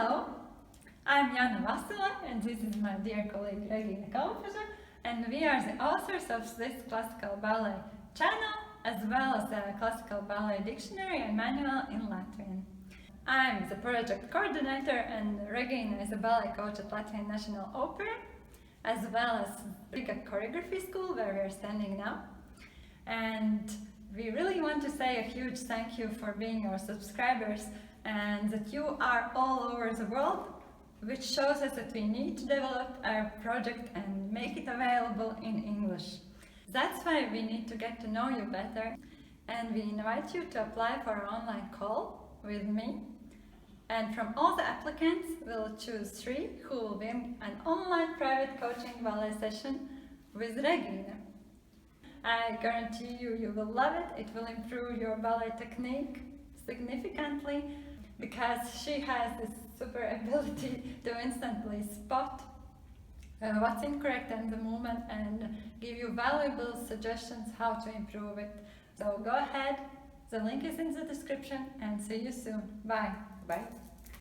Hello, I'm Jana Vasila and this is my dear colleague Regīna Kaupuža, and we are the authors of Swiss Classical Ballet channel as well as the Classical Ballet Dictionary and Manual in Latvian. I'm the project coordinator and Regīna is a ballet coach at Latvian National Opera as well as Riga Choreography School where we are standing now. And we really want to say a huge thank you for being our subscribers and that you are all over the world, which shows us that we need to develop our project and make it available in English. That's why we need to get to know you better, and we invite you to apply for our online call with me. And from all the applicants, we'll choose 3 who will win an online private coaching ballet session with Regīna. I guarantee you, you will love it. It will improve your ballet technique significantly because she has this super ability to instantly spot what's incorrect in the movement and give you valuable suggestions how to improve it. So go ahead, the link is in the description, and see you soon. Bye. Bye.